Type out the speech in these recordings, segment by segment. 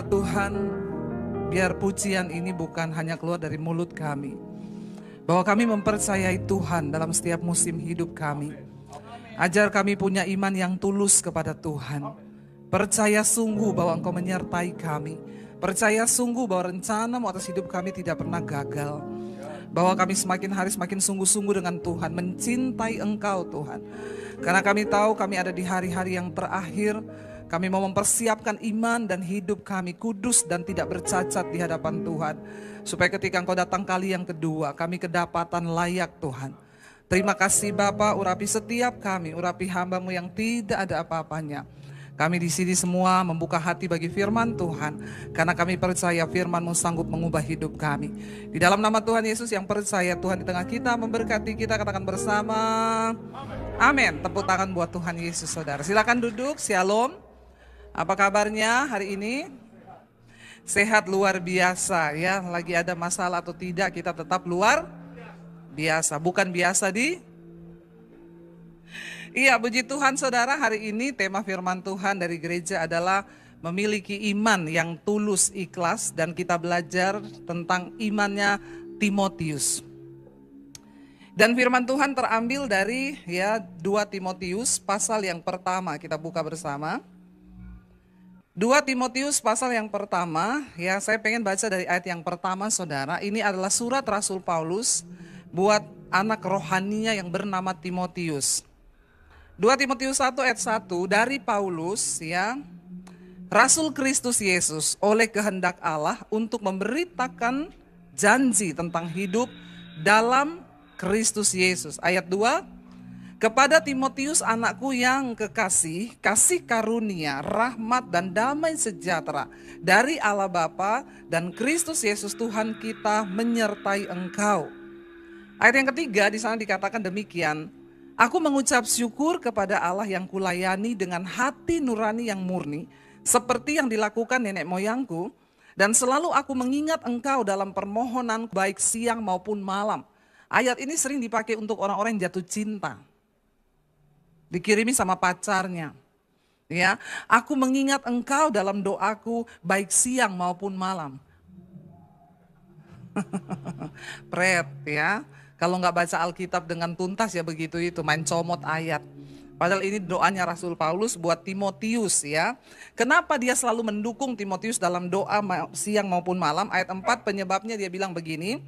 Tuhan, biar pujian ini bukan hanya keluar dari mulut kami, bahwa kami mempercayai Tuhan dalam setiap musim hidup kami. Ajar kami punya iman yang tulus kepada Tuhan. Percaya sungguh bahwa Engkau menyertai kami. Percaya sungguh bahwa rencana-Mu atas hidup kami tidak pernah gagal. Bahwa kami semakin hari semakin sungguh-sungguh dengan Tuhan, mencintai Engkau Tuhan. Karena kami tahu kami ada di hari-hari yang terakhir. Kami mau mempersiapkan iman dan hidup kami kudus dan tidak bercacat di hadapan Tuhan. Supaya ketika Engkau datang kali yang kedua, kami kedapatan layak Tuhan. Terima kasih Bapa, urapi setiap kami, urapi hamba-Mu yang tidak ada apa-apanya. Kami di sini semua membuka hati bagi firman Tuhan, karena kami percaya firman-Mu sanggup mengubah hidup kami. Di dalam nama Tuhan Yesus yang percaya Tuhan di tengah kita, memberkati kita, katakan bersama. Amin. Tepuk tangan buat Tuhan Yesus, saudara. Silakan duduk, shalom. Apa kabarnya hari ini? Sehat luar biasa ya. Lagi ada masalah atau tidak, kita tetap luar biasa. Bukan biasa di... Iya, puji Tuhan saudara, hari ini tema firman Tuhan dari gereja adalah memiliki iman yang tulus ikhlas. Dan kita belajar tentang imannya Timotius. Dan firman Tuhan terambil dari 2 Timotius pasal yang pertama, kita buka bersama. 2 Timotius pasal yang pertama, saya pengen baca dari ayat yang pertama saudara. Ini adalah surat Rasul Paulus buat anak rohaninya yang bernama Timotius. 2 Timotius 1 ayat 1, dari Paulus Rasul Kristus Yesus oleh kehendak Allah untuk memberitakan janji tentang hidup dalam Kristus Yesus. Ayat 2, kepada Timotius anakku yang kekasih, kasih karunia, rahmat dan damai sejahtera dari Allah Bapa dan Kristus Yesus Tuhan kita menyertai engkau. Ayat yang ketiga di sana dikatakan demikian, aku mengucap syukur kepada Allah yang kulayani dengan hati nurani yang murni, seperti yang dilakukan nenek moyangku, dan selalu aku mengingat engkau dalam permohonan baik siang maupun malam. Ayat ini sering dipakai untuk orang-orang yang jatuh cinta. Dikirimi sama pacarnya. Aku mengingat engkau dalam doaku baik siang maupun malam. Pret Kalau nggak baca Alkitab dengan tuntas begitu itu, main comot ayat. Padahal ini doanya Rasul Paulus buat Timotius Kenapa dia selalu mendukung Timotius dalam doa siang maupun malam? Ayat 4 penyebabnya dia bilang begini.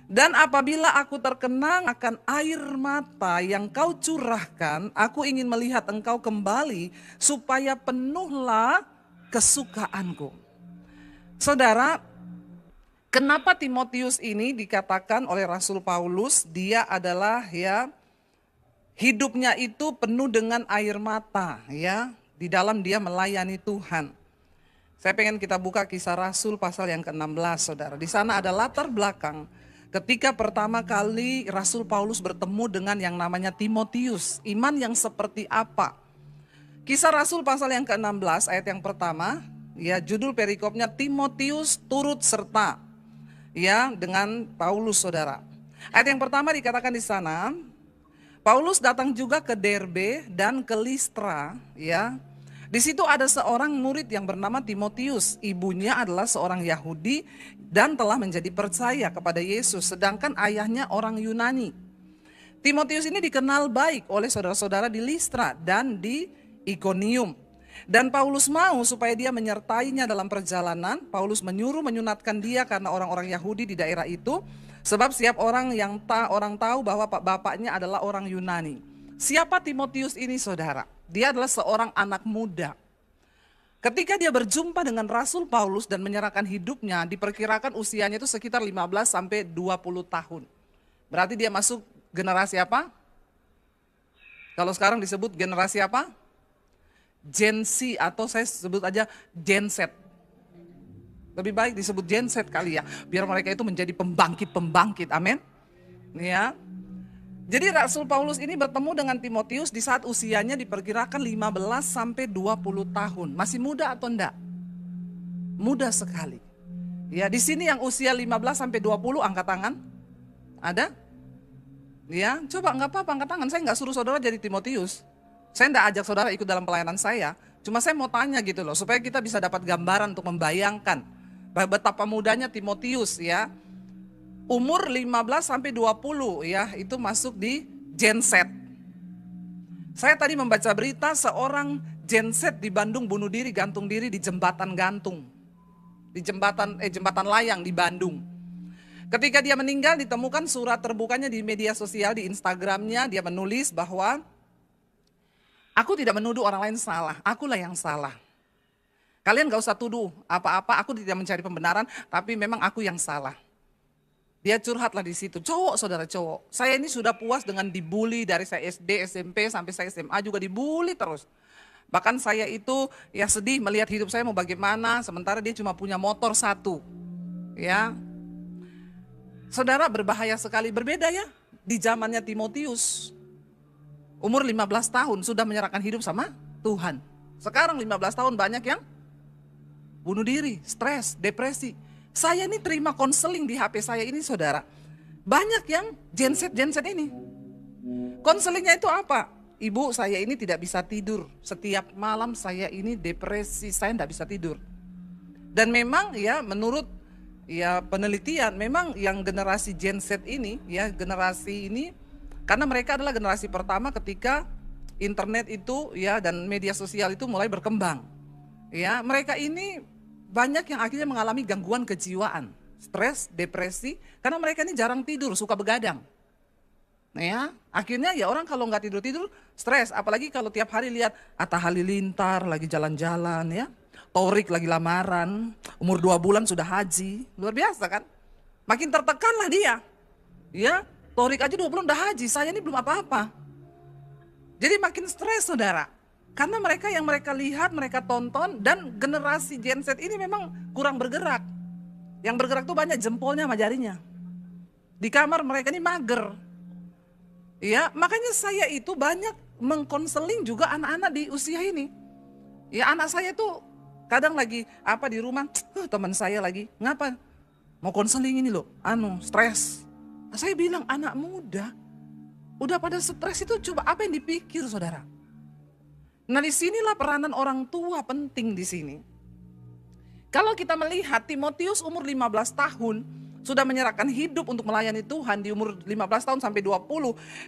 Dan apabila aku terkenang akan air mata yang kau curahkan, aku ingin melihat engkau kembali supaya penuhlah kesukaanku. Saudara, kenapa Timotius ini dikatakan oleh Rasul Paulus, dia adalah hidupnya itu penuh dengan air mata di dalam dia melayani Tuhan. Saya pengen kita buka Kisah Rasul pasal yang ke-16 saudara. Di sana ada latar belakang ketika pertama kali Rasul Paulus bertemu dengan yang namanya Timotius, iman yang seperti apa? Kisah Rasul pasal yang ke-16 ayat yang pertama, judul perikopnya Timotius turut serta, dengan Paulus saudara. Ayat yang pertama dikatakan di sana, Paulus datang juga ke Derbe dan ke Listra, Di situ ada seorang murid yang bernama Timotius. Ibunya adalah seorang Yahudi dan telah menjadi percaya kepada Yesus. Sedangkan ayahnya orang Yunani. Timotius ini dikenal baik oleh saudara-saudara di Listra dan di Ikonium. Dan Paulus mau supaya dia menyertainya dalam perjalanan. Paulus menyuruh menyunatkan dia karena orang-orang Yahudi di daerah itu. Sebab setiap orang yang orang tahu bahwa bapaknya adalah orang Yunani. Siapa Timotius ini saudara? Dia adalah seorang anak muda. Ketika dia berjumpa dengan Rasul Paulus dan menyerahkan hidupnya, diperkirakan usianya itu sekitar 15 sampai 20 tahun. Berarti dia masuk generasi apa? Kalau sekarang disebut generasi apa? Gen Z atau saya sebut aja Gen Z. Lebih baik disebut Gen Z kali biar mereka itu menjadi pembangkit-pembangkit. Amin. Jadi Rasul Paulus ini bertemu dengan Timotius di saat usianya diperkirakan 15 sampai 20 tahun. Masih muda atau enggak? Muda sekali. Di sini yang usia 15 sampai 20 angkat tangan. Ada? Coba enggak apa-apa angkat tangan. Saya enggak suruh saudara jadi Timotius. Saya enggak ajak saudara ikut dalam pelayanan saya. Cuma saya mau tanya gitu loh, supaya kita bisa dapat gambaran untuk membayangkan betapa mudanya Timotius ya. Umur 15 sampai 20 ya, itu masuk di Gen Z. Saya tadi membaca berita seorang Gen Z di Bandung bunuh diri, gantung diri di jembatan gantung. Di jembatan layang di Bandung. Ketika dia meninggal ditemukan surat terbukanya di media sosial, di Instagramnya, dia menulis bahwa aku tidak menuduh orang lain salah, akulah yang salah. Kalian gak usah tuduh apa-apa, aku tidak mencari pembenaran, tapi memang aku yang salah. Dia curhatlah di situ, cowok saudara cowok. Saya ini sudah puas dengan dibully dari saya SD, SMP, sampai saya SMA juga dibully terus. Bahkan saya itu ya sedih melihat hidup saya mau bagaimana, sementara dia cuma punya motor satu. Ya, saudara berbahaya sekali, berbeda ya di zamannya Timotius. Umur 15 tahun sudah menyerahkan hidup sama Tuhan. Sekarang 15 tahun banyak yang bunuh diri, stres, depresi. Saya ini terima konseling di HP saya ini saudara. Banyak yang Gen Z ini. Konselingnya itu apa? Ibu saya ini tidak bisa tidur. Setiap malam saya ini depresi, saya tidak bisa tidur. Dan memang ya menurut ya penelitian, memang yang generasi Gen Z ini, ya generasi ini, karena mereka adalah generasi pertama ketika internet itu ya dan media sosial itu mulai berkembang. Ya, mereka ini banyak yang akhirnya mengalami gangguan kejiwaan, stres, depresi, karena mereka ini jarang tidur, suka begadang. Ya, akhirnya ya orang kalau nggak tidur-tidur stres, apalagi kalau tiap hari lihat Atta Halilintar lagi jalan-jalan ya, Torik lagi lamaran, umur 2 bulan sudah haji, luar biasa kan? Makin tertekanlah dia. Ya, Torik aja 2 bulan udah haji, saya ini belum apa-apa. Jadi makin stres saudara. Karena mereka yang mereka lihat, mereka tonton, dan generasi Gen Z ini memang kurang bergerak. Yang bergerak tuh banyak jempolnya sama jarinya. Di kamar mereka ini mager. Ya, makanya saya itu banyak mengkonseling juga anak-anak di usia ini. Ya, anak saya tuh kadang lagi apa di rumah, teman saya lagi, ngapa? Mau konseling ini loh, stres. Nah, saya bilang anak muda, udah pada stres itu coba apa yang dipikir saudara? Nah disinilah peranan orang tua penting di sini. Kalau kita melihat Timotius umur 15 tahun sudah menyerahkan hidup untuk melayani Tuhan di umur 15 tahun sampai 20.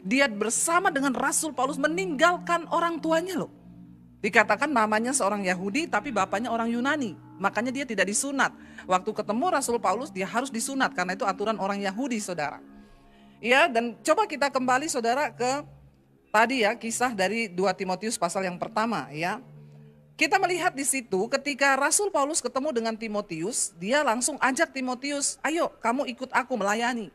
Dia bersama dengan Rasul Paulus meninggalkan orang tuanya loh. Dikatakan mamanya seorang Yahudi tapi bapaknya orang Yunani. Makanya dia tidak disunat. Waktu ketemu Rasul Paulus dia harus disunat karena itu aturan orang Yahudi saudara. Ya, dan coba kita kembali saudara ke tadi ya kisah dari 2 Timotius pasal yang pertama ya. Kita melihat di situ ketika Rasul Paulus ketemu dengan Timotius, dia langsung ajak Timotius, ayo kamu ikut aku melayani.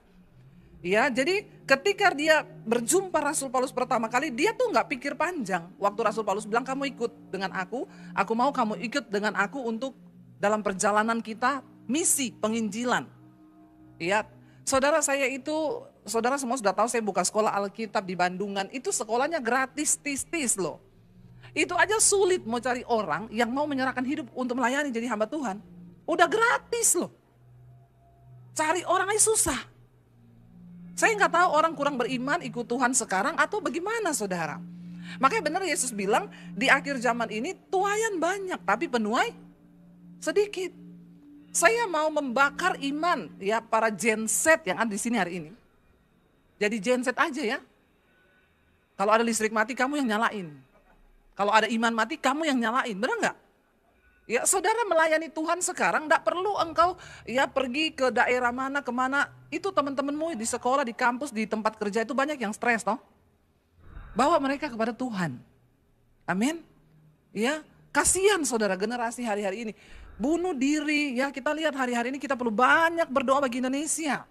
Ya, jadi ketika dia berjumpa Rasul Paulus pertama kali, dia tuh nggak pikir panjang. Waktu Rasul Paulus bilang kamu ikut dengan aku mau kamu ikut dengan aku untuk dalam perjalanan kita misi penginjilan. Ya, saudara saya itu, saudara semua sudah tahu saya buka sekolah Alkitab di Bandungan, itu sekolahnya gratis tis-tis loh. Itu aja sulit mau cari orang yang mau menyerahkan hidup untuk melayani jadi hamba Tuhan. Udah gratis loh. Cari orang aja susah. Saya nggak tahu orang kurang beriman ikut Tuhan sekarang atau bagaimana saudara. Makanya benar Yesus bilang di akhir zaman ini tuayan banyak tapi penuai sedikit. Saya mau membakar iman ya para Gen Z yang ada di sini hari ini. Jadi Gen Z aja ya. Kalau ada listrik mati kamu yang nyalain. Kalau ada iman mati kamu yang nyalain, benar nggak? Ya saudara melayani Tuhan sekarang tidak perlu engkau ya pergi ke daerah mana kemana. Itu teman-temanmu di sekolah, di kampus, di tempat kerja itu banyak yang stres toh. Bawa mereka kepada Tuhan. Amin. Ya, kasihan saudara generasi hari-hari ini. Bunuh diri, ya kita lihat hari-hari ini kita perlu banyak berdoa bagi Indonesia.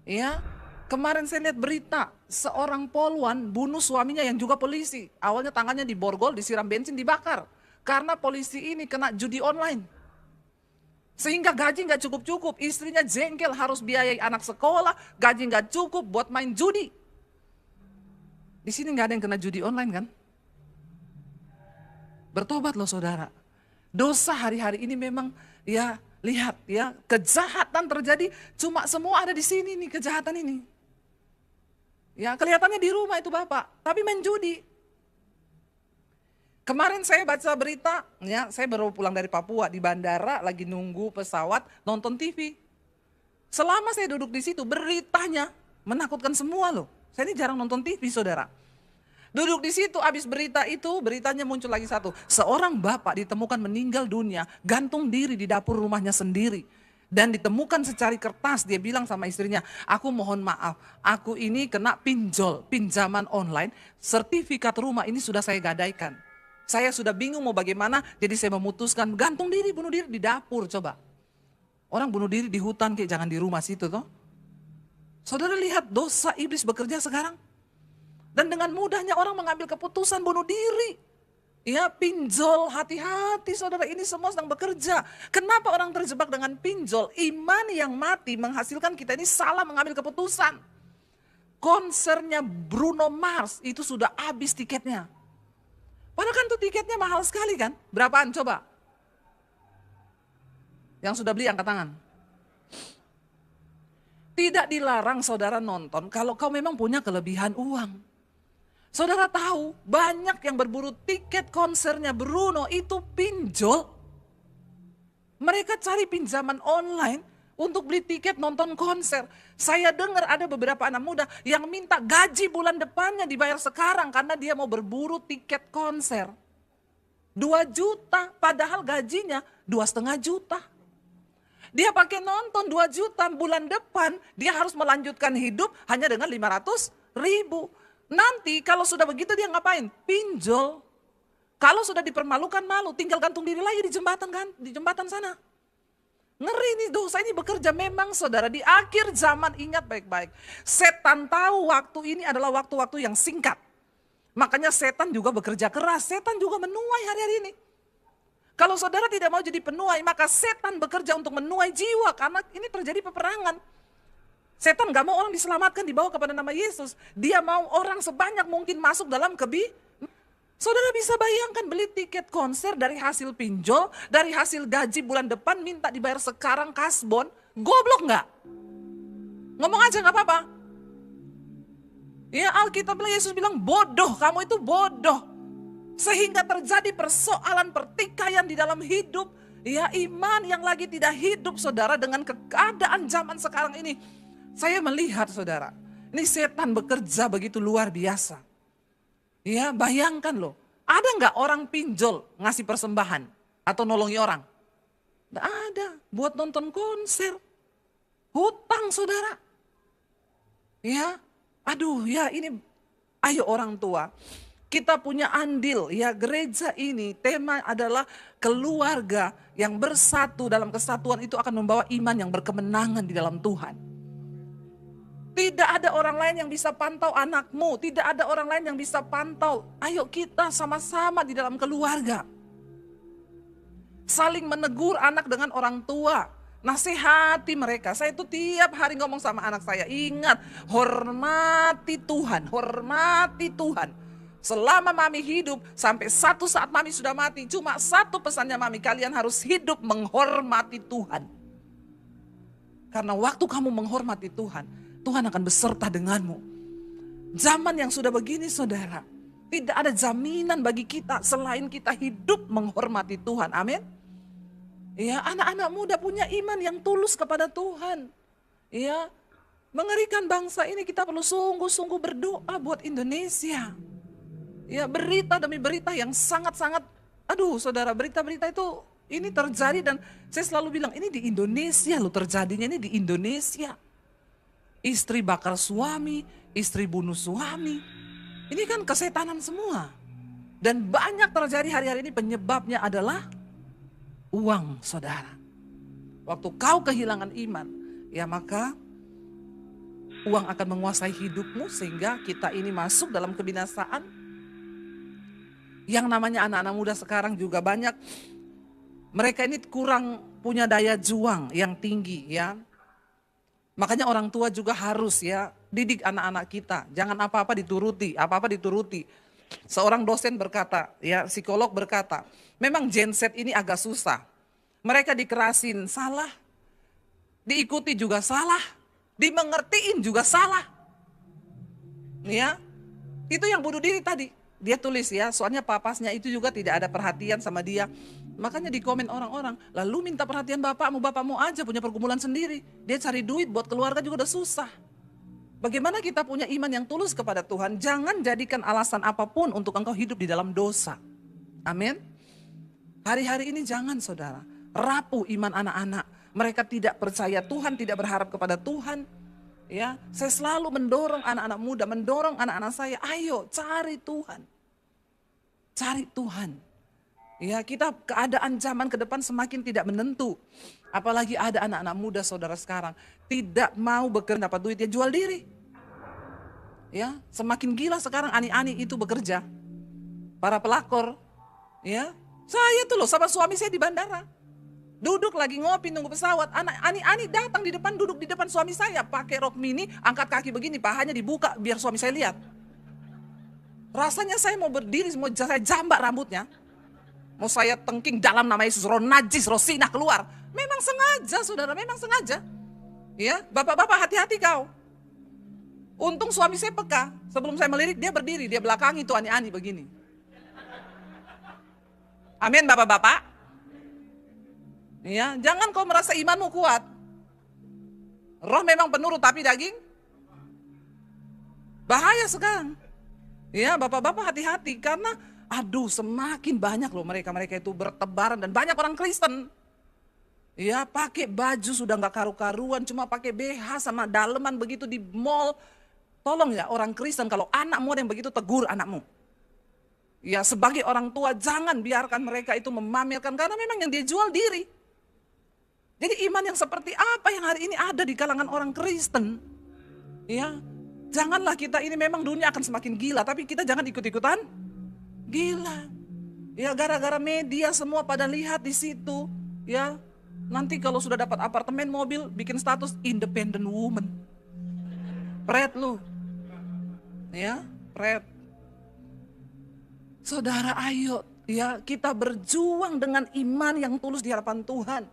Ya, kemarin saya lihat berita, seorang poluan bunuh suaminya yang juga polisi. Awalnya tangannya diborgol, disiram bensin, dibakar. Karena polisi ini kena judi online. Sehingga gaji gak cukup-cukup, istrinya jengkel harus biayai anak sekolah, gaji gak cukup buat main judi. Di sini gak ada yang kena judi online kan? Bertobat loh saudara. Dosa hari-hari ini memang ya lihat ya kejahatan terjadi, cuma semua ada di sini nih kejahatan ini. Ya kelihatannya di rumah itu Bapak, tapi main judi. Kemarin saya baca berita, ya, saya baru pulang dari Papua, di bandara lagi nunggu pesawat, nonton TV. Selama saya duduk di situ, beritanya menakutkan semua loh. Saya ini jarang nonton TV, saudara. Duduk di situ, habis berita itu, beritanya muncul lagi satu. Seorang bapak ditemukan meninggal dunia, gantung diri di dapur rumahnya sendiri. Dan ditemukan secari kertas, dia bilang sama istrinya, aku mohon maaf, aku ini kena pinjol, pinjaman online, sertifikat rumah ini sudah saya gadaikan. Saya sudah bingung mau bagaimana, jadi saya memutuskan gantung diri, bunuh diri di dapur, coba. Orang bunuh diri di hutan, kayak jangan di rumah situ toh. Saudara lihat dosa iblis bekerja sekarang. Dan dengan mudahnya orang mengambil keputusan bunuh diri. Ya, pinjol, hati-hati saudara, ini semua sedang bekerja. Kenapa orang terjebak dengan pinjol? Iman yang mati menghasilkan kita ini salah mengambil keputusan. Konsernya Bruno Mars itu sudah habis tiketnya. Padahal kan tuh tiketnya mahal sekali kan? Berapaan coba? Yang sudah beli angkat tangan. Tidak dilarang saudara nonton kalau kau memang punya kelebihan uang. Saudara tahu banyak yang berburu tiket konsernya Bruno itu pinjol. Mereka cari pinjaman online untuk beli tiket nonton konser. Saya dengar ada beberapa anak muda yang minta gaji bulan depannya dibayar sekarang karena dia mau berburu tiket konser. 2 juta, padahal gajinya 2,5 juta. Dia pakai nonton 2 juta bulan depan, dia harus melanjutkan hidup hanya dengan 500.000. Nanti kalau sudah begitu dia ngapain? Pinjol. Kalau sudah dipermalukan malu, tinggal gantung diri lagi di jembatan kan, di jembatan sana. Ngeri nih, dosa ini bekerja memang saudara. Di akhir zaman ingat baik-baik. Setan tahu waktu ini adalah waktu-waktu yang singkat. Makanya setan juga bekerja keras. Setan juga menuai hari-hari ini. Kalau saudara tidak mau jadi penuai, maka setan bekerja untuk menuai jiwa. Karena ini terjadi peperangan. Setan gak mau orang diselamatkan, dibawa kepada nama Yesus. Dia mau orang sebanyak mungkin masuk dalam Saudara bisa bayangkan beli tiket konser dari hasil pinjol, dari hasil gaji bulan depan minta dibayar sekarang kasbon. Goblok gak? Ngomong aja gak apa-apa. Ya, Alkitab Yesus bilang bodoh, kamu itu bodoh. Sehingga terjadi persoalan pertikaian di dalam hidup. Ya, iman yang lagi tidak hidup saudara dengan keadaan zaman sekarang ini. Saya melihat saudara, ini setan bekerja begitu luar biasa. Ya, bayangkan loh, ada nggak orang pinjol ngasih persembahan atau nolongi orang? Nggak ada, buat nonton konser, hutang saudara. Ya, aduh ya ini, ayo orang tua, kita punya andil ya, gereja ini tema adalah keluarga yang bersatu dalam kesatuan itu akan membawa iman yang berkemenangan di dalam Tuhan. Tidak ada orang lain yang bisa pantau anakmu. Tidak ada orang lain yang bisa pantau. Ayo kita sama-sama di dalam keluarga. Saling menegur anak dengan orang tua. Nasihati mereka. Saya itu tiap hari ngomong sama anak saya. Ingat, hormati Tuhan. Hormati Tuhan. Selama mami hidup, sampai satu saat mami sudah mati. Cuma satu pesannya mami, kalian harus hidup menghormati Tuhan. Karena waktu kamu menghormati Tuhan, Tuhan akan beserta denganmu. Zaman yang sudah begini saudara, tidak ada jaminan bagi kita selain kita hidup menghormati Tuhan. Amin. Ya, anak-anak muda punya iman yang tulus kepada Tuhan. Ya, mengerikan bangsa ini kita perlu sungguh-sungguh berdoa buat Indonesia. Ya, berita demi berita yang sangat-sangat, aduh saudara, berita-berita itu ini terjadi dan saya selalu bilang ini di Indonesia loh terjadinya, ini di Indonesia. Istri bakar suami, istri bunuh suami. Ini kan kesetanan semua. Dan banyak terjadi hari-hari ini penyebabnya adalah uang saudara. Waktu kau kehilangan iman, ya maka uang akan menguasai hidupmu sehingga kita ini masuk dalam kebinasaan. Yang namanya anak-anak muda sekarang juga banyak. Mereka ini kurang punya daya juang yang tinggi ya. Makanya orang tua juga harus ya didik anak-anak kita. Jangan apa-apa dituruti, apa-apa dituruti. Seorang dosen berkata, ya psikolog berkata, memang Gen Z ini agak susah. Mereka dikerasin salah, diikuti juga salah, dimengertiin juga salah. Ya, itu yang bunuh diri tadi. Dia tulis ya, soalnya papasnya itu juga tidak ada perhatian sama dia. Makanya di komen orang-orang, lalu minta perhatian bapakmu aja punya pergumulan sendiri. Dia cari duit buat keluarga juga udah susah. Bagaimana kita punya iman yang tulus kepada Tuhan, jangan jadikan alasan apapun untuk engkau hidup di dalam dosa. Amin. Hari-hari ini jangan saudara, rapuh iman anak-anak. Mereka tidak percaya Tuhan, tidak berharap kepada Tuhan. Ya, saya selalu mendorong anak-anak muda, mendorong anak-anak saya, ayo cari Tuhan. Cari Tuhan. Ya, kita keadaan zaman ke depan semakin tidak menentu. Apalagi ada anak-anak muda saudara sekarang tidak mau bekerja dapat duit, dia jual diri. Ya, semakin gila sekarang ani-ani itu bekerja. Para pelakor, ya. Saya tuh loh sama suami saya di bandara. Duduk lagi ngopi nunggu pesawat, anak ani-ani datang di depan, duduk di depan suami saya, pakai rok mini, angkat kaki begini, pahanya dibuka biar suami saya lihat. Rasanya saya mau berdiri, mau saya jambak rambutnya. Mau saya tengking dalam nama Yesus, roh najis, roh sinah keluar. Memang sengaja saudara, memang sengaja. Ya, bapak-bapak hati-hati kau. Untung suami saya peka, sebelum saya melirik dia berdiri, dia belakangi tuh ani-ani begini. Amin bapak-bapak. Ya, jangan kau merasa imanmu kuat. Roh memang penurut tapi daging bahaya sekarang. Ya, bapak-bapak hati-hati karena aduh semakin banyak loh mereka itu bertebaran dan banyak orang Kristen. Ya, pakai baju sudah nggak karu-karuan, cuma pakai BH sama daleman begitu di mall. Tolong ya orang Kristen, kalau anakmu ada yang begitu, tegur anakmu. Ya, sebagai orang tua jangan biarkan mereka itu memamerkan karena memang yang dia jual diri. Jadi iman yang seperti apa yang hari ini ada di kalangan orang Kristen? Ya, janganlah kita ini, memang dunia akan semakin gila, tapi kita jangan ikut-ikutan gila. Ya, gara-gara media semua pada lihat di situ. Ya, nanti kalau sudah dapat apartemen, mobil, bikin status independent woman. Pret lu. Ya, pret. Saudara ayo, ya kita berjuang dengan iman yang tulus di hadapan Tuhan.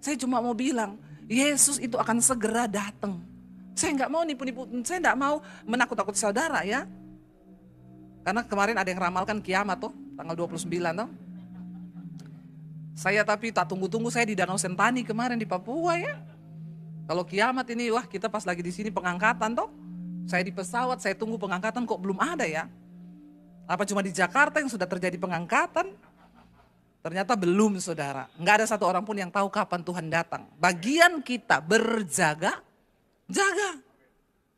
Saya cuma mau bilang, Yesus itu akan segera datang. Saya nggak mau nipu-nipu, saya nggak mau menakut-nakuti saudara ya. Karena kemarin ada yang ramalkan kiamat tuh, tanggal 29 tuh. Saya tapi tak tunggu-tunggu, saya di Danau Sentani kemarin di Papua ya. Kalau kiamat ini, wah kita pas lagi di sini pengangkatan toh. Saya di pesawat, saya tunggu pengangkatan kok belum ada ya. Apa cuma di Jakarta yang sudah terjadi pengangkatan? Ternyata belum saudara. Nggak ada satu orang pun yang tahu kapan Tuhan datang. Bagian kita berjaga, jaga.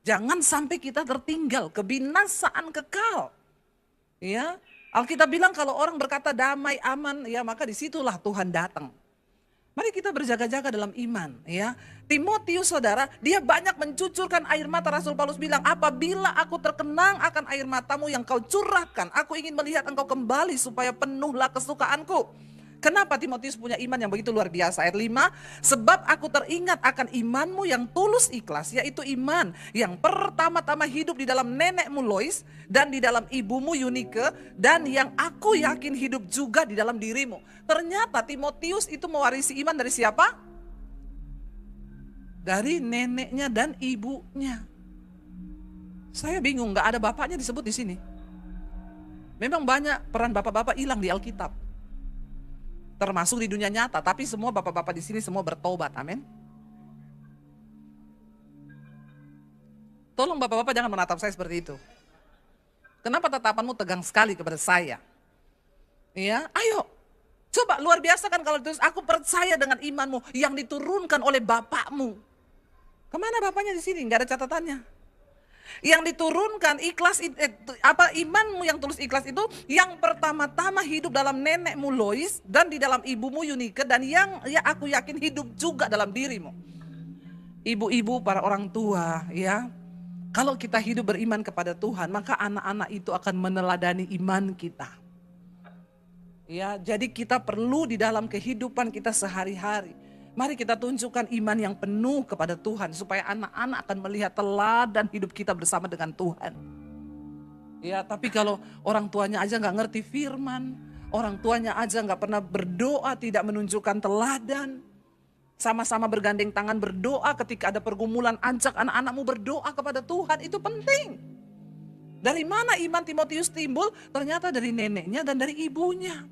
Jangan sampai kita tertinggal, kebinasaan kekal. Ya, Alkitab bilang kalau orang berkata damai, aman, ya maka disitulah Tuhan datang. Mari kita berjaga-jaga dalam iman ya. Timotius saudara, dia banyak mencucurkan air mata. Rasul Paulus bilang, apabila aku terkenang akan air matamu yang kau curahkan, aku ingin melihat engkau kembali supaya penuhlah kesukaanku. Kenapa Timotius punya iman yang begitu luar biasa? Ayat 5, sebab aku teringat akan imanmu yang tulus ikhlas, yaitu iman yang pertama-tama hidup di dalam nenekmu Lois dan di dalam ibumu Yunike, dan yang aku yakin hidup juga di dalam dirimu. Ternyata Timotius itu mewarisi iman dari siapa? Dari neneknya dan ibunya. Saya bingung, gak ada bapaknya disebut di sini. Memang banyak peran bapak-bapak hilang di Alkitab. Termasuk di dunia nyata, tapi semua bapak-bapak di sini semua bertobat, amin. Tolong bapak-bapak jangan menatap saya seperti itu. Kenapa tatapanmu tegang sekali kepada saya? Ya, ayo, coba luar biasa kan kalau terus aku percaya dengan imanmu yang diturunkan oleh bapakmu. Kemana bapaknya di sini? Nggak ada catatannya. Yang diturunkan ikhlas, imanmu yang tulus ikhlas itu yang pertama-tama hidup dalam nenekmu Lois dan di dalam ibumu Yunike, dan yang ya aku yakin hidup juga dalam dirimu. Ibu-ibu, para orang tua ya, kalau kita hidup beriman kepada Tuhan, maka anak-anak itu akan meneladani iman kita. Ya, jadi kita perlu di dalam kehidupan kita sehari-hari, mari kita tunjukkan iman yang penuh kepada Tuhan supaya anak-anak akan melihat teladan hidup kita bersama dengan Tuhan. Ya, tapi kalau orang tuanya aja nggak ngerti firman, orang tuanya aja nggak pernah berdoa, tidak menunjukkan teladan, sama-sama bergandeng tangan berdoa ketika ada pergumulan, ajak anak-anakmu berdoa kepada Tuhan, itu penting. Dari mana iman Timotius timbul? Ternyata dari neneknya dan dari ibunya.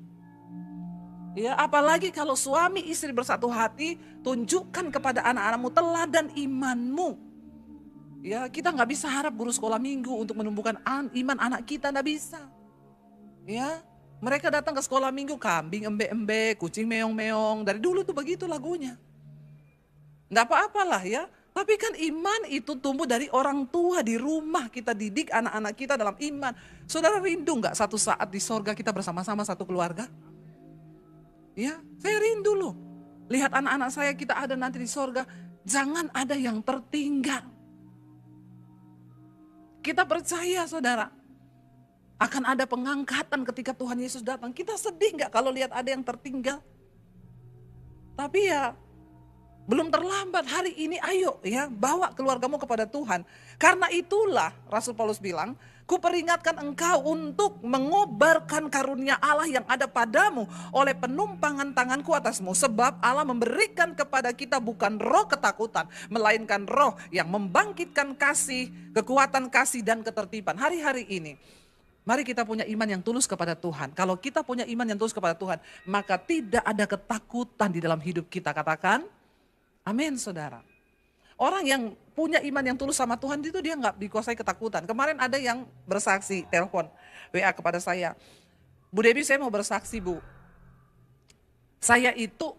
Ya, apalagi kalau suami istri bersatu hati, tunjukkan kepada anak-anakmu teladan imanmu. Ya, kita nggak bisa harap guru sekolah minggu untuk menumbuhkan iman anak kita, nggak bisa. Ya, mereka datang ke sekolah minggu, kambing embe-embe, kucing meong-meong. Dari dulu tuh begitu lagunya. Nggak apa-apalah ya. Tapi kan iman itu tumbuh dari orang tua di rumah. Kita didik anak-anak kita dalam iman. Saudara rindu nggak satu saat di sorga kita bersama-sama satu keluarga? Ya, saya rindu loh. Lihat anak-anak saya kita ada nanti di sorga. Jangan ada yang tertinggal. Kita percaya saudara. Akan ada pengangkatan ketika Tuhan Yesus datang. Kita sedih nggak kalau lihat ada yang tertinggal? Tapi ya belum terlambat, hari ini ayo ya bawa keluargamu kepada Tuhan. Karena itulah Rasul Paulus bilang, kuperingatkan engkau untuk mengobarkan karunia Allah yang ada padamu oleh penumpangan tanganku atasmu. Sebab Allah memberikan kepada kita bukan roh ketakutan, melainkan roh yang membangkitkan kasih, kekuatan kasih dan ketertiban. Hari-hari ini mari kita punya iman yang tulus kepada Tuhan. Kalau kita punya iman yang tulus kepada Tuhan, maka tidak ada ketakutan di dalam hidup kita. Katakan amin saudara. Orang yang punya iman yang tulus sama Tuhan itu dia nggak dikuasai ketakutan. Kemarin ada yang bersaksi, telepon, WA kepada saya. Bu Debbie, saya mau bersaksi Bu. Saya itu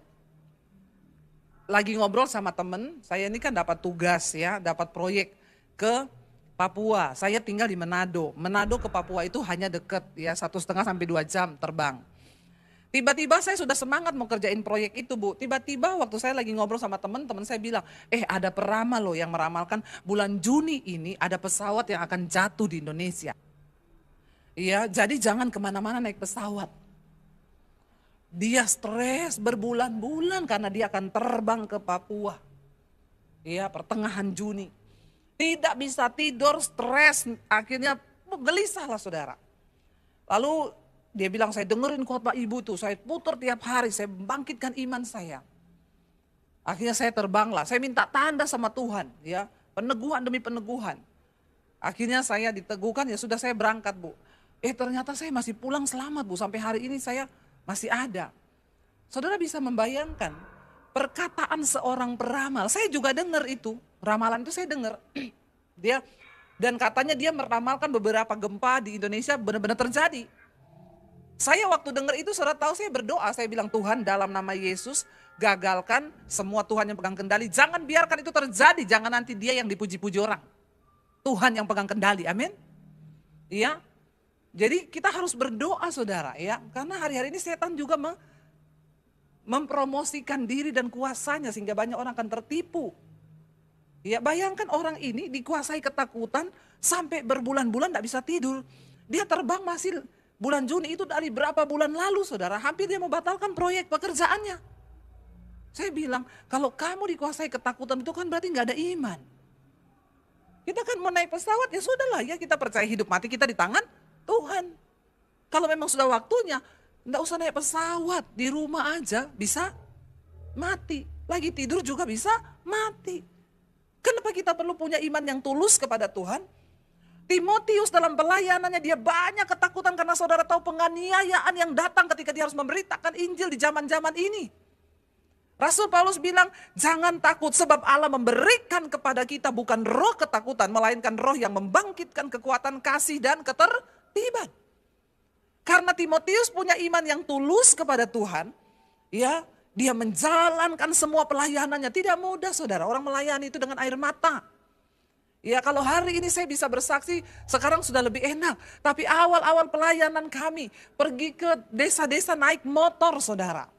lagi ngobrol sama temen, saya ini kan dapat tugas ya, dapat proyek ke Papua. Saya tinggal di Manado. Manado ke Papua itu hanya deket ya, 1,5 sampai 2 jam terbang. Tiba-tiba saya sudah semangat mau kerjain proyek itu Bu. Tiba-tiba waktu saya lagi ngobrol sama teman-teman saya bilang, ada peramal loh yang meramalkan bulan Juni ini ada pesawat yang akan jatuh di Indonesia. Iya, jadi jangan kemana-mana naik pesawat. Dia stres berbulan-bulan karena dia akan terbang ke Papua. Iya, pertengahan Juni. Tidak bisa tidur, stres, akhirnya gelisah lah saudara. Lalu dia bilang, saya dengerin khotbah ibu tuh, saya putar tiap hari, saya bangkitkan iman saya. Akhirnya saya terbanglah, saya minta tanda sama Tuhan, ya, peneguhan demi peneguhan. Akhirnya saya diteguhkan, ya sudah saya berangkat Bu. Ternyata saya masih pulang selamat Bu, sampai hari ini saya masih ada. Saudara bisa membayangkan perkataan seorang peramal, saya juga dengar itu, ramalan itu saya dengar. Dan katanya dia meramalkan beberapa gempa di Indonesia benar-benar terjadi. Saya waktu dengar itu saudara tahu saya berdoa, saya bilang Tuhan dalam nama Yesus gagalkan semua Tuhan yang pegang kendali. Jangan biarkan itu terjadi, jangan nanti dia yang dipuji-puji orang. Tuhan yang pegang kendali, amin. Iya. Jadi kita harus berdoa saudara ya, karena hari-hari ini setan juga mempromosikan diri dan kuasanya sehingga banyak orang akan tertipu. Ya bayangkan orang ini dikuasai ketakutan sampai berbulan-bulan tidak bisa tidur. Dia terbang masih bulan Juni itu dari berapa bulan lalu saudara, hampir dia membatalkan proyek pekerjaannya. Saya bilang, kalau kamu dikuasai ketakutan itu kan berarti nggak ada iman. Kita kan mau naik pesawat ya sudahlah ya, kita percaya hidup mati kita di tangan Tuhan. Kalau memang sudah waktunya, nggak usah naik pesawat, di rumah aja bisa mati. Lagi tidur juga bisa mati. Kenapa kita perlu punya iman yang tulus kepada Tuhan? Timotius dalam pelayanannya dia banyak ketakutan karena saudara tahu penganiayaan yang datang ketika dia harus memberitakan Injil di zaman-zaman ini. Rasul Paulus bilang, jangan takut sebab Allah memberikan kepada kita bukan roh ketakutan, melainkan roh yang membangkitkan kekuatan kasih dan ketertiban. Karena Timotius punya iman yang tulus kepada Tuhan, ya, dia menjalankan semua pelayanannya. Tidak mudah saudara, orang melayani itu dengan air mata. Ya kalau hari ini saya bisa bersaksi, sekarang sudah lebih enak. Tapi awal-awal pelayanan kami, pergi ke desa-desa naik motor saudara.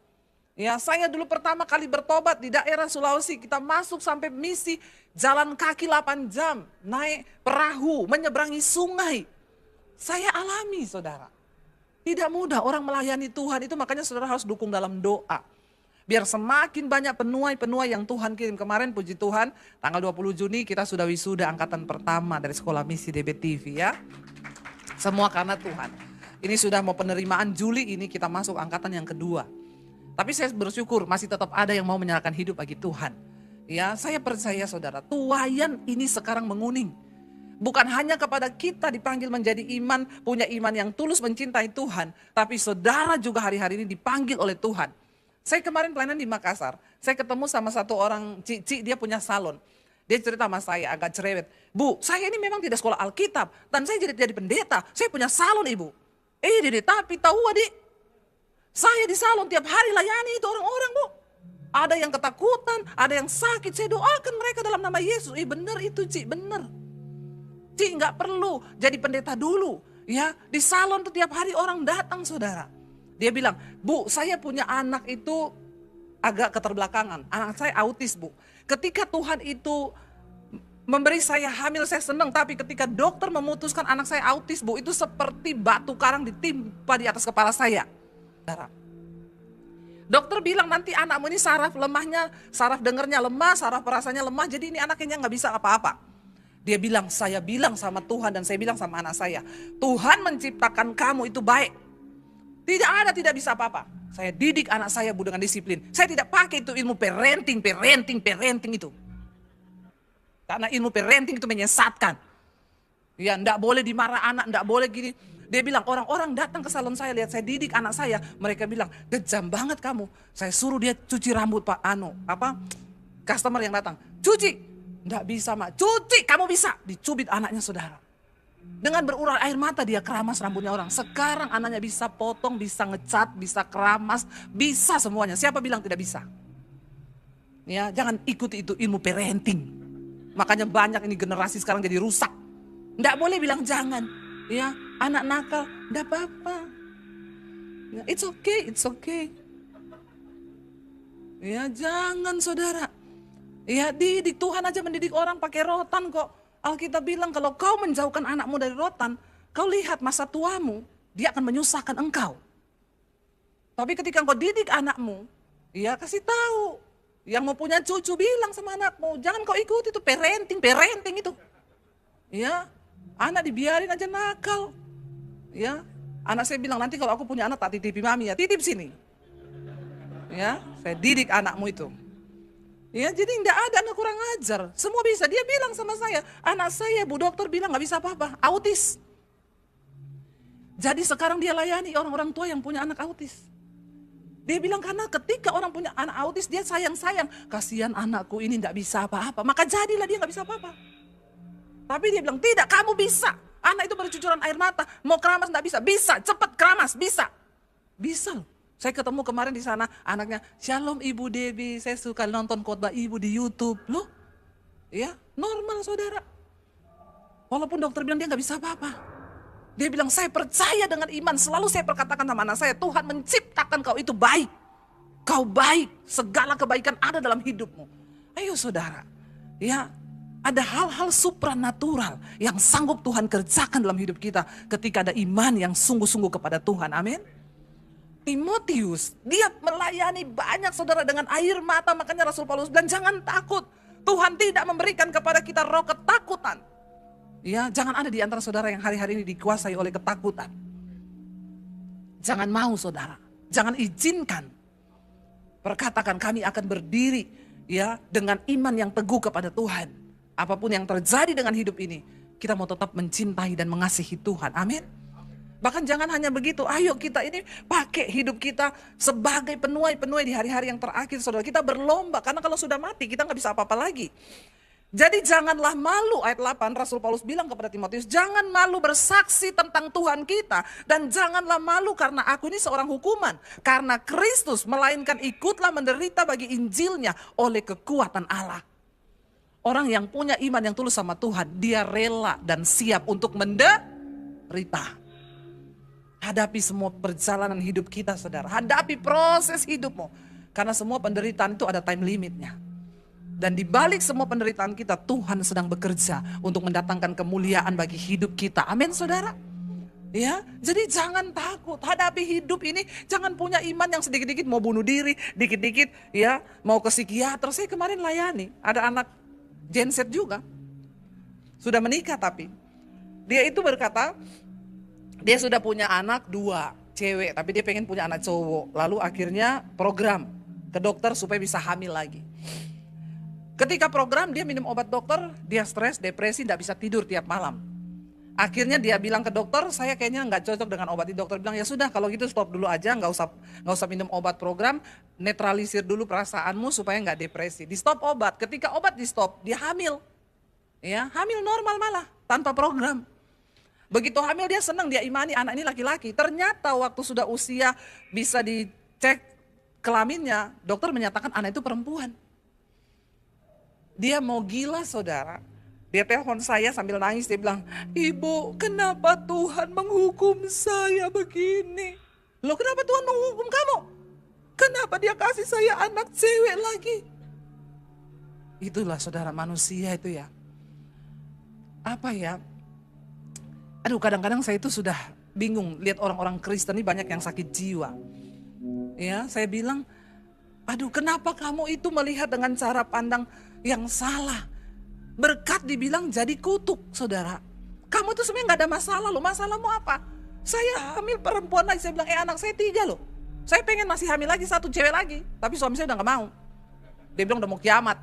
Ya saya dulu pertama kali bertobat di daerah Sulawesi, kita masuk sampai misi, jalan kaki 8 jam, naik perahu, menyeberangi sungai. Saya alami saudara. Tidak mudah orang melayani Tuhan itu, makanya saudara harus dukung dalam doa. Biar semakin banyak penuai-penuai yang Tuhan kirim. Kemarin puji Tuhan tanggal 20 Juni kita sudah wisuda angkatan pertama dari sekolah misi DBTV ya. Semua karena Tuhan. Ini sudah mau penerimaan Juli ini kita masuk angkatan yang kedua. Tapi saya bersyukur masih tetap ada yang mau menyerahkan hidup bagi Tuhan. Ya saya percaya saudara, tuayan ini sekarang menguning. Bukan hanya kepada kita dipanggil menjadi iman, punya iman yang tulus mencintai Tuhan. Tapi saudara juga hari-hari ini dipanggil oleh Tuhan. Saya kemarin pelayanan di Makassar, saya ketemu sama satu orang cici, dia punya salon. Dia cerita sama saya agak cerewet. Bu, saya ini memang tidak sekolah Alkitab. Dan saya jadi pendeta, saya punya salon ibu. Dede, tapi tahu adik, saya di salon tiap hari layani itu orang-orang bu. Ada yang ketakutan, ada yang sakit, saya doakan mereka dalam nama Yesus. Benar itu Ci, benar. Ci nggak perlu jadi pendeta dulu. Ya, di salon tuh tiap hari orang datang saudara. Dia bilang, bu saya punya anak itu agak keterbelakangan. Anak saya autis bu. Ketika Tuhan itu memberi saya hamil saya senang. Tapi ketika dokter memutuskan anak saya autis bu. Itu seperti batu karang ditimpa di atas kepala saya. Dokter bilang nanti anakmu ini saraf lemahnya, saraf dengernya lemah, saraf perasanya lemah. Jadi ini anaknya gak bisa apa-apa. Dia bilang, saya bilang sama Tuhan dan saya bilang sama anak saya. Tuhan menciptakan kamu itu baik. Tidak ada tidak bisa apa-apa. Saya didik anak saya bu dengan disiplin. Saya tidak pakai itu ilmu parenting itu. Karena ilmu parenting itu menyesatkan. Ya, enggak boleh dimarah anak, enggak boleh gini. Dia bilang orang-orang datang ke salon saya lihat saya didik anak saya. Mereka bilang, kejam banget kamu. Saya suruh dia cuci rambut Pak customer yang datang. Cuci. Enggak bisa mak. Cuci, kamu bisa. Dicubit anaknya saudara. Dengan berurai air mata dia keramas rambutnya orang. Sekarang anaknya bisa potong, bisa ngecat, bisa keramas, bisa semuanya. Siapa bilang tidak bisa? Ya, jangan ikuti itu ilmu parenting. Makanya banyak ini generasi sekarang jadi rusak. Nggak boleh bilang jangan. Ya, anak nakal, nggak apa-apa. Ya, it's okay. Ya, jangan saudara. Ya, didik Tuhan aja mendidik orang pakai rotan kok. Alkitab bilang kalau kau menjauhkan anakmu dari rotan, kau lihat masa tuamu, dia akan menyusahkan engkau. Tapi ketika engkau didik anakmu, ya kasih tahu. Yang mau punya cucu bilang sama anakmu, jangan kau ikuti itu parenting itu. Ya, anak dibiarin aja nakal. Ya, anak saya bilang nanti kalau aku punya anak tak titipi mami ya, titip sini. Ya, saya didik anakmu itu. Ya, jadi tidak ada anak kurang ajar. Semua bisa. Dia bilang sama saya, anak saya bu dokter bilang gak bisa apa-apa, autis. Jadi sekarang dia layani orang-orang tua yang punya anak autis. Dia bilang karena ketika orang punya anak autis dia sayang-sayang. Kasihan anakku ini gak bisa apa-apa. Maka jadilah dia gak bisa apa-apa. Tapi dia bilang tidak, kamu bisa. Anak itu bercucuran air mata, mau keramas gak bisa. Bisa, cepat keramas, bisa. Bisa loh. Saya ketemu kemarin di sana, anaknya, Shalom Ibu Debbie, saya suka nonton khotbah Ibu di YouTube. Loh, ya normal saudara. Walaupun dokter bilang dia gak bisa apa-apa. Dia bilang, saya percaya dengan iman, selalu saya perkatakan sama anak saya, Tuhan menciptakan kau itu baik. Kau baik, segala kebaikan ada dalam hidupmu. Ayo saudara, ya ada hal-hal supranatural yang sanggup Tuhan kerjakan dalam hidup kita ketika ada iman yang sungguh-sungguh kepada Tuhan, amin. Timotius, dia melayani banyak saudara dengan air mata. Makanya Rasul Paulus bilang jangan takut. Tuhan tidak memberikan kepada kita roh ketakutan. Ya, jangan ada di antara saudara yang hari-hari ini dikuasai oleh ketakutan. Jangan mau saudara. Jangan izinkan. Perkatakan kami akan berdiri ya dengan iman yang teguh kepada Tuhan. Apapun yang terjadi dengan hidup ini, kita mau tetap mencintai dan mengasihi Tuhan. Amin. Bahkan jangan hanya begitu, ayo kita ini pakai hidup kita sebagai penuai-penuai di hari-hari yang terakhir saudara. Kita berlomba, karena kalau sudah mati kita gak bisa apa-apa lagi. Jadi janganlah malu, ayat 8 Rasul Paulus bilang kepada Timotius, jangan malu bersaksi tentang Tuhan kita. Dan janganlah malu karena aku ini seorang hukuman. Karena Kristus melainkan ikutlah menderita bagi Injilnya oleh kekuatan Allah. Orang yang punya iman yang tulus sama Tuhan, dia rela dan siap untuk menderita. Hadapi semua perjalanan hidup kita saudara. Hadapi proses hidupmu. Karena semua penderitaan itu ada time limitnya. Dan di balik semua penderitaan kita, Tuhan sedang bekerja untuk mendatangkan kemuliaan bagi hidup kita. Amin saudara. Ya, jadi jangan takut. Hadapi hidup ini. Jangan punya iman yang sedikit-dikit mau bunuh diri. Dikit-dikit ya mau ke psikiater. Saya kemarin layani. Ada anak Gen Z juga. Sudah menikah tapi. Dia itu berkata, dia sudah punya anak 2 cewek, tapi dia pengen punya anak cowok. Lalu akhirnya program ke dokter supaya bisa hamil lagi. Ketika program dia minum obat dokter, dia stres, depresi, tidak bisa tidur tiap malam. Akhirnya dia bilang ke dokter, saya kayaknya nggak cocok dengan obat ini. Dokter bilang, ya sudah kalau gitu stop dulu aja, nggak usah minum obat program, netralisir dulu perasaanmu supaya nggak depresi. Di stop obat, ketika obat di stop, dia hamil. Ya, hamil normal malah, tanpa program. Begitu hamil dia senang, dia imani anak ini laki-laki. Ternyata waktu sudah usia bisa dicek kelaminnya, dokter menyatakan anak itu perempuan. Dia mau gila saudara. Dia telepon saya sambil nangis, dia bilang, "Ibu, kenapa Tuhan menghukum saya begini? Loh, kenapa Tuhan menghukum kamu? Kenapa dia kasih saya anak cewek lagi?" Itulah saudara manusia itu ya. Apa ya? Aduh, kadang-kadang saya itu sudah bingung lihat orang-orang Kristen ini banyak yang sakit jiwa. Ya, saya bilang, aduh, kenapa kamu itu melihat dengan cara pandang yang salah? Berkat dibilang jadi kutuk, saudara. Kamu tuh sebenarnya gak ada masalah loh. Masalahmu apa? Saya hamil perempuan lagi. Saya bilang, anak saya 3 loh. Saya pengen masih hamil lagi, 1 cewek lagi. Tapi suami saya udah gak mau. Dia bilang udah mau kiamat.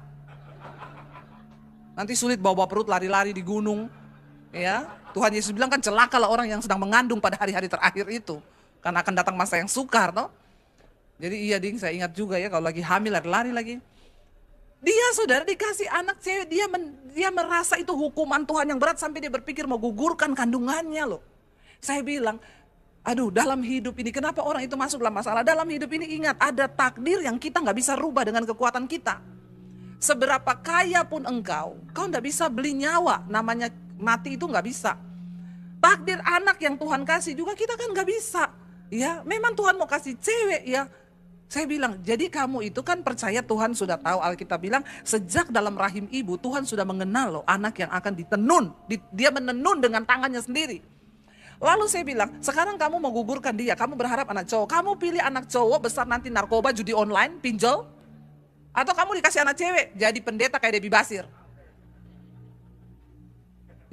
Nanti sulit bawa perut lari-lari di gunung. Ya, Tuhan Yesus bilang kan celakalah orang yang sedang mengandung pada hari-hari terakhir itu. Karena akan datang masa yang sukar, toh. Jadi iya ding, saya ingat juga ya kalau lagi hamil lari-lari lagi. Dia saudara dikasih anak cewek, dia merasa itu hukuman Tuhan yang berat sampai dia berpikir mau gugurkan kandungannya loh. Saya bilang, aduh, dalam hidup ini kenapa orang itu masuk dalam masalah? Dalam hidup ini ingat ada takdir yang kita nggak bisa rubah dengan kekuatan kita. Seberapa kaya pun engkau nggak bisa beli nyawa, namanya mati itu nggak bisa. Takdir anak yang Tuhan kasih juga kita kan nggak bisa. Ya, memang Tuhan mau kasih cewek ya. Saya bilang, jadi kamu itu kan percaya Tuhan sudah tahu, Alkitab bilang sejak dalam rahim ibu Tuhan sudah mengenal loh anak yang akan ditenun. Dia menenun dengan tangannya sendiri. Lalu saya bilang, sekarang kamu mau gugurkan dia, kamu berharap anak cowok. Kamu pilih anak cowok besar nanti narkoba, judi online, pinjol. Atau kamu dikasih anak cewek, jadi pendeta kayak Debbie Basir.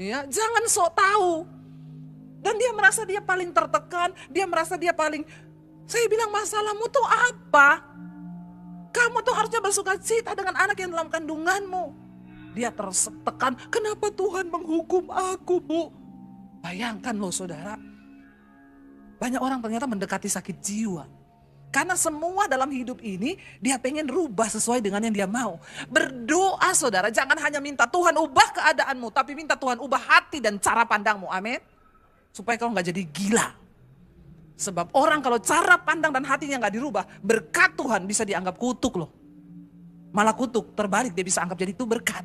Ya, jangan sok tahu. Dan dia merasa dia paling tertekan, dia merasa dia paling... Saya bilang, masalahmu tuh apa? Kamu tuh harusnya bersuka cita dengan anak yang dalam kandunganmu. Dia tertekan, kenapa Tuhan menghukum aku, Bu? Bayangkan loh saudara. Banyak orang ternyata mendekati sakit jiwa. Karena semua dalam hidup ini dia pengen rubah sesuai dengan yang dia mau. Berdoa saudara, jangan hanya minta Tuhan ubah keadaanmu, tapi minta Tuhan ubah hati dan cara pandangmu, amin. Supaya kau gak jadi gila. Sebab orang kalau cara pandang dan hatinya gak dirubah, berkat Tuhan bisa dianggap kutuk loh. Malah kutuk, terbalik dia bisa anggap jadi itu berkat.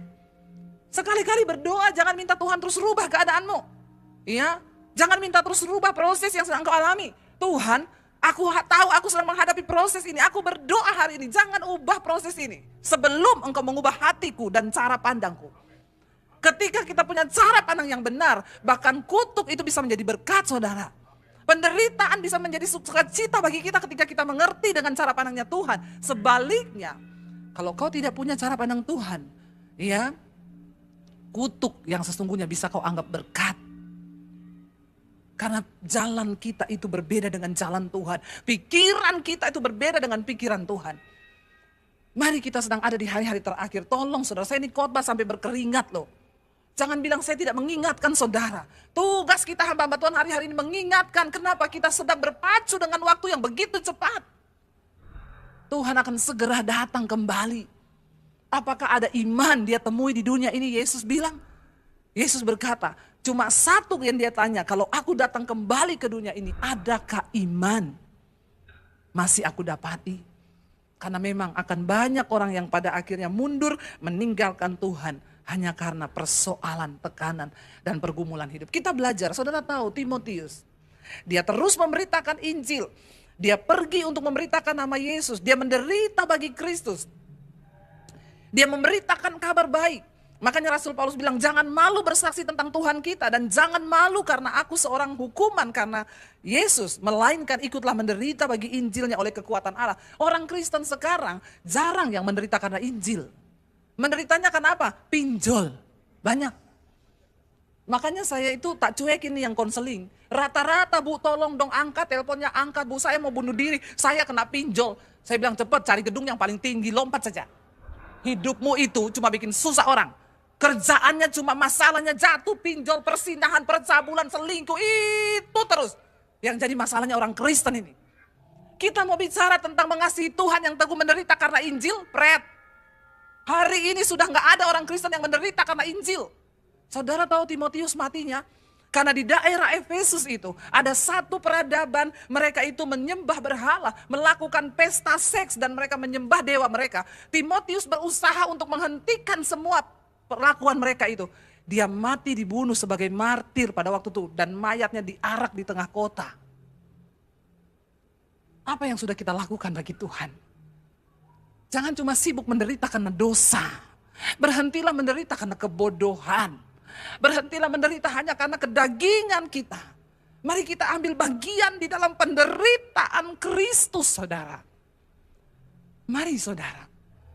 Sekali-kali berdoa, jangan minta Tuhan terus rubah keadaanmu. Ya, jangan minta terus rubah proses yang sedang kau alami. Tuhan, aku tahu aku sedang menghadapi proses ini. Aku berdoa hari ini, jangan ubah proses ini. Sebelum engkau mengubah hatiku dan cara pandangku. Ketika kita punya cara pandang yang benar, bahkan kutuk itu bisa menjadi berkat saudara. Penderitaan bisa menjadi sukacita bagi kita ketika kita mengerti dengan cara pandangnya Tuhan. Sebaliknya, kalau kau tidak punya cara pandang Tuhan, ya, kutuk yang sesungguhnya bisa kau anggap berkat. Karena jalan kita itu berbeda dengan jalan Tuhan. Pikiran kita itu berbeda dengan pikiran Tuhan. Mari kita sedang ada di hari-hari terakhir. Tolong saudara, saya ini khotbah sampai berkeringat loh. Jangan bilang saya tidak mengingatkan saudara. Tugas kita hamba-hamba Tuhan hari-hari ini mengingatkan kenapa kita sedang berpacu dengan waktu yang begitu cepat. Tuhan akan segera datang kembali. Apakah ada iman dia temui di dunia ini? Yesus bilang. Yesus berkata, cuma satu yang dia tanya, kalau aku datang kembali ke dunia ini, adakah iman? Masih aku dapati. Karena memang akan banyak orang yang pada akhirnya mundur meninggalkan Tuhan. Hanya karena persoalan, tekanan, dan pergumulan hidup. Kita belajar, saudara tahu Timotius. Dia terus memberitakan Injil. Dia pergi untuk memberitakan nama Yesus. Dia menderita bagi Kristus. Dia memberitakan kabar baik. Makanya Rasul Paulus bilang, jangan malu bersaksi tentang Tuhan kita. Dan jangan malu karena aku seorang hukuman karena Yesus. Melainkan ikutlah menderita bagi Injilnya oleh kekuatan Allah. Orang Kristen sekarang jarang yang menderita karena Injil. Menderitanya karena apa? Pinjol. Banyak. Makanya saya itu tak cuekin nih yang konseling. Rata-rata, Bu, tolong dong angkat, teleponnya angkat, Bu, saya mau bunuh diri, saya kena pinjol. Saya bilang cepat cari gedung yang paling tinggi, lompat saja. Hidupmu itu cuma bikin susah orang. Kerjaannya cuma masalahnya jatuh, pinjol, persinahan, percabulan, selingkuh. Itu terus yang jadi masalahnya orang Kristen ini. Kita mau bicara tentang mengasihi Tuhan yang teguh menderita karena Injil, pret. Hari ini sudah nggak ada orang Kristen yang menderita karena Injil. Saudara tahu Timotius matinya? Karena di daerah Efesus itu ada satu peradaban, mereka itu menyembah berhala, melakukan pesta seks dan mereka menyembah dewa mereka. Timotius berusaha untuk menghentikan semua perlakuan mereka itu. Dia mati dibunuh sebagai martir pada waktu itu dan mayatnya diarak di tengah kota. Apa yang sudah kita lakukan bagi Tuhan? Jangan cuma sibuk menderita karena dosa. Berhentilah menderita karena kebodohan. Berhentilah menderita hanya karena kedagingan kita. Mari kita ambil bagian di dalam penderitaan Kristus, saudara. Mari saudara,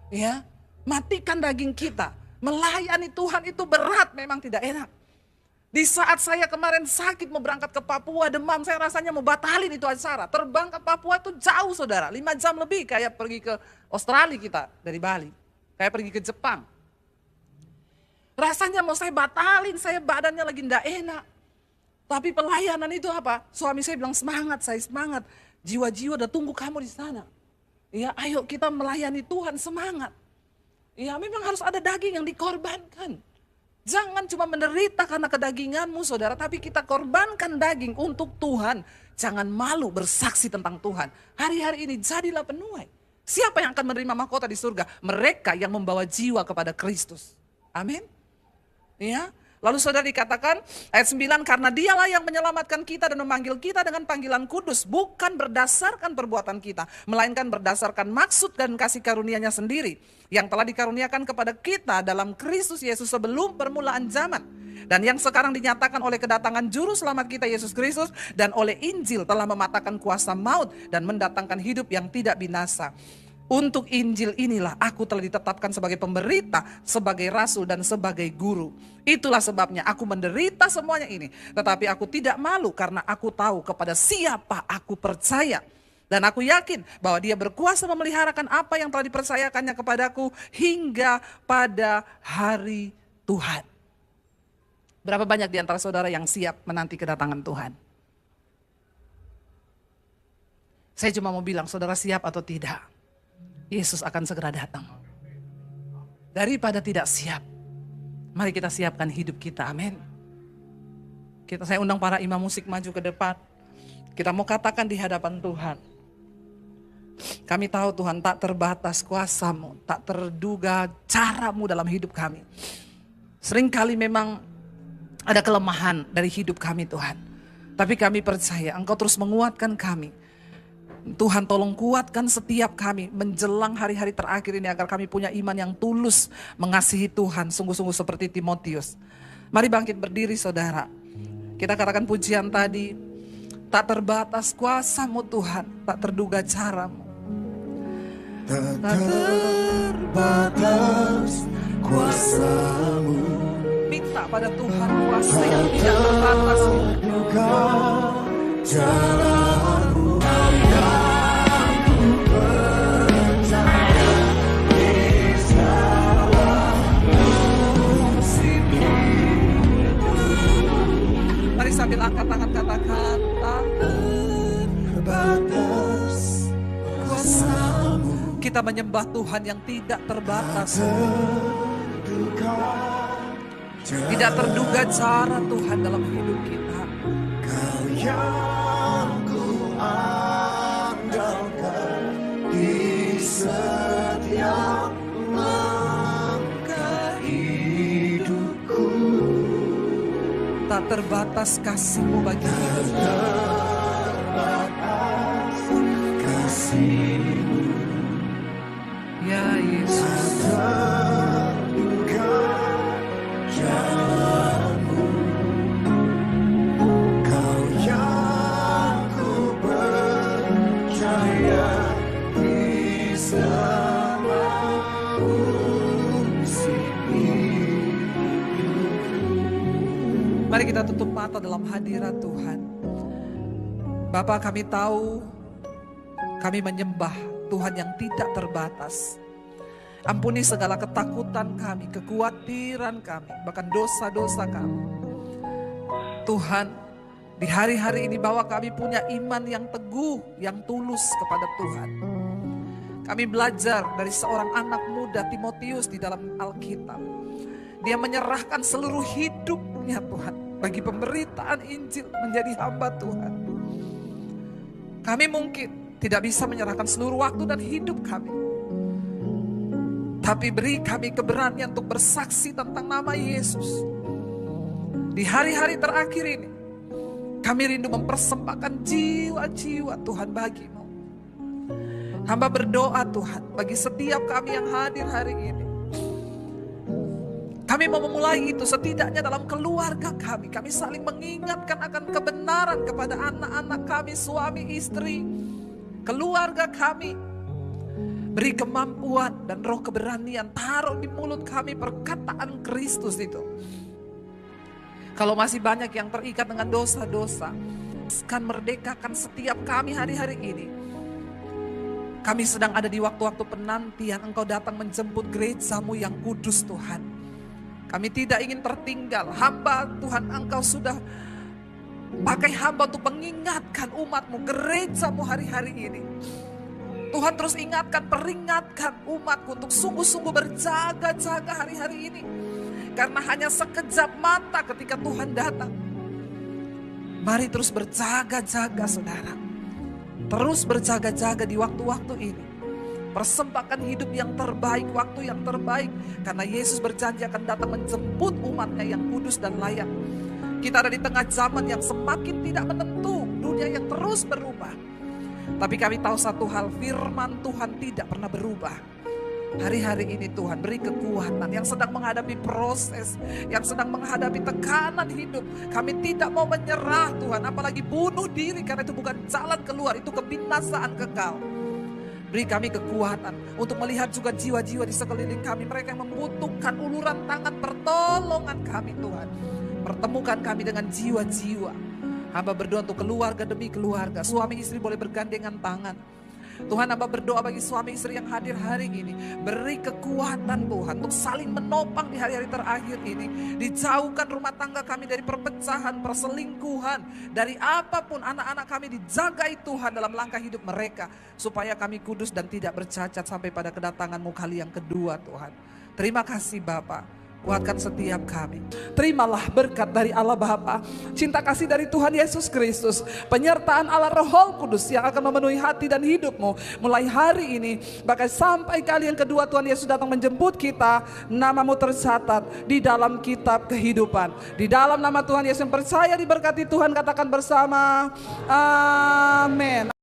ya, matikan daging kita. Melayani Tuhan itu berat, memang tidak enak. Di saat saya kemarin sakit mau berangkat ke Papua, demam, saya rasanya mau batalin itu acara. Terbang ke Papua itu jauh saudara, 5 jam lebih kayak pergi ke Australia kita dari Bali. Kayak pergi ke Jepang. Rasanya mau saya batalin, saya badannya lagi tidak enak. Tapi pelayanan itu apa? Suami saya bilang semangat, saya semangat. Jiwa-jiwa udah tunggu kamu di sana. Ya, ayo kita melayani Tuhan, semangat. Ya, memang harus ada daging yang dikorbankan. Jangan cuma menderita karena kedaginganmu saudara, tapi kita korbankan daging untuk Tuhan. Jangan malu bersaksi tentang Tuhan. Hari-hari ini jadilah penuai. Siapa yang akan menerima mahkota di surga? Mereka yang membawa jiwa kepada Kristus. Amin. Ya, lalu saudara dikatakan ayat 9, karena dialah yang menyelamatkan kita dan memanggil kita dengan panggilan kudus, bukan berdasarkan perbuatan kita, melainkan berdasarkan maksud dan kasih karunia-Nya sendiri, yang telah dikaruniakan kepada kita dalam Kristus Yesus sebelum permulaan zaman, dan yang sekarang dinyatakan oleh kedatangan juru selamat kita Yesus Kristus, dan oleh Injil telah mematahkan kuasa maut dan mendatangkan hidup yang tidak binasa. Untuk Injil inilah aku telah ditetapkan sebagai pemberita, sebagai rasul dan sebagai guru. Itulah sebabnya aku menderita semuanya ini. Tetapi aku tidak malu karena aku tahu kepada siapa aku percaya. Dan aku yakin bahwa Dia berkuasa memeliharakan apa yang telah dipercayakannya kepadaku hingga pada hari Tuhan. Berapa banyak di antara saudara yang siap menanti kedatangan Tuhan? Saya cuma mau bilang, saudara siap atau tidak? Yesus akan segera datang. Daripada tidak siap, mari kita siapkan hidup kita, amin. Saya undang para imam musik maju ke depan. Kita mau katakan di hadapan Tuhan. Kami tahu Tuhan tak terbatas kuasa-Mu, tak terduga cara-Mu dalam hidup kami. Seringkali memang ada kelemahan dari hidup kami Tuhan. Tapi kami percaya Engkau terus menguatkan kami. Tuhan tolong kuatkan setiap kami menjelang hari-hari terakhir ini agar kami punya iman yang tulus mengasihi Tuhan sungguh-sungguh seperti Timotius. Mari bangkit berdiri saudara. Kita katakan pujian tadi, tak terbatas kuasa-Mu Tuhan, tak terduga cara-Mu. Tak terbatas kuasa-Mu. Minta pada Tuhan kuasa yang tidak terbatas. Terduga cara-Mu. Mari sambil angkat tangan katakan, tak terbatas kuasa-Mu. Kita menyembah Tuhan yang tidak terbatas. Tidak terduga cara Tuhan dalam hidup kita. Kau yang ku andalkan di setiap langkah hidupku. Tak terbatas kasih-Mu bagi hidup. Terbatas kasih-Mu. Ya Yesus. Terduga cara-Mu. Kau yang ku percaya di semua fungsi hidupku. Mari kita tutup mata dalam hadirat Tuhan. Bapa, kami tahu kami menyembah Tuhan yang tidak terbatas. Ampuni segala ketakutan kami, kekhawatiran kami, bahkan dosa-dosa kami. Tuhan, di hari-hari ini bahwa kami punya iman yang teguh, yang tulus kepada Tuhan. Kami belajar dari seorang anak muda Timotius di dalam Alkitab. Dia menyerahkan seluruh hidupnya Tuhan bagi pemberitaan Injil, menjadi hamba Tuhan. Kami mungkin tidak bisa menyerahkan seluruh waktu dan hidup kami. Tapi beri kami keberanian untuk bersaksi tentang nama Yesus. Di hari-hari terakhir ini, kami rindu mempersembahkan jiwa-jiwa Tuhan bagi-Mu. Hamba berdoa Tuhan bagi setiap kami yang hadir hari ini. Kami mau memulai itu setidaknya dalam keluarga kami. Kami saling mengingatkan akan kebenaran kepada anak-anak kami, suami, istri, keluarga kami. Beri kemampuan dan roh keberanian, taruh di mulut kami perkataan Kristus itu. Kalau masih banyak yang terikat dengan dosa-dosa, akan merdekakan setiap kami hari-hari ini. Kami sedang ada di waktu-waktu penantian Engkau datang menjemput gereja-Mu yang kudus Tuhan. Kami tidak ingin tertinggal. Hamba Tuhan, Engkau sudah pakai hamba untuk mengingatkan umat-Mu, gereja-Mu hari-hari ini. Tuhan terus ingatkan, peringatkan umatku untuk sungguh-sungguh berjaga-jaga hari-hari ini. Karena hanya sekejap mata ketika Tuhan datang. Mari terus berjaga-jaga saudara. Terus berjaga-jaga di waktu-waktu ini. Persembahkan hidup yang terbaik, waktu yang terbaik. Karena Yesus berjanji akan datang menjemput umatnya yang kudus dan layak. Kita ada di tengah zaman yang semakin tidak menentu. Dunia yang terus berubah. Tapi kami tahu satu hal, firman Tuhan tidak pernah berubah. Hari-hari ini Tuhan beri kekuatan yang sedang menghadapi proses, yang sedang menghadapi tekanan hidup. Kami tidak mau menyerah Tuhan, apalagi bunuh diri karena itu bukan jalan keluar, itu kebinasaan kekal. Beri kami kekuatan untuk melihat juga jiwa-jiwa di sekeliling kami, mereka yang membutuhkan uluran tangan pertolongan kami Tuhan. Pertemukan kami dengan jiwa-jiwa. Hamba berdoa untuk keluarga demi keluarga. Suami istri boleh bergandengan tangan. Tuhan, hamba berdoa bagi suami istri yang hadir hari ini. Beri kekuatan Tuhan untuk saling menopang di hari-hari terakhir ini. Dijauhkan rumah tangga kami dari perpecahan, perselingkuhan. Dari apapun anak-anak kami dijagai Tuhan dalam langkah hidup mereka. Supaya kami kudus dan tidak bercacat sampai pada kedatangan-Mu kali yang kedua Tuhan. Terima kasih Bapa. Kuatkan setiap kami. Terimalah berkat dari Allah Bapa, cinta kasih dari Tuhan Yesus Kristus, penyertaan Allah Roh Kudus yang akan memenuhi hati dan hidupmu mulai hari ini, bahkan sampai kali yang kedua Tuhan Yesus datang menjemput kita. Namamu tercatat di dalam kitab kehidupan. Di dalam nama Tuhan Yesus yang percaya diberkati Tuhan, katakan bersama amin.